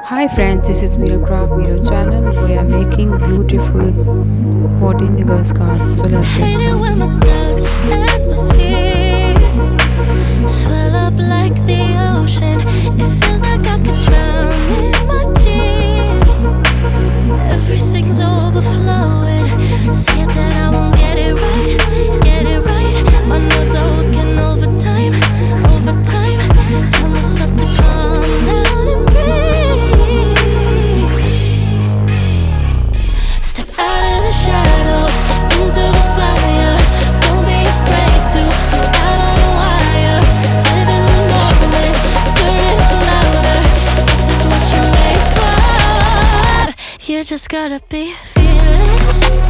Hi friends, this is Meerub channel. We are making beautiful 14 girls cards. So let's get Hate it when started. my doubts and my fears swell up like the ocean. It feels like I could drown in my tears. Everything's overflowing. Scared that I won't get it right, get it right. My nerves are working overtime, overtime. Tell myself to calm down and breathe. Step out of the shadows, into the fire. Don't be afraid to go out on a wire. Live in the moment, turn it up louder. This is what you're made for. You just gotta be fearless.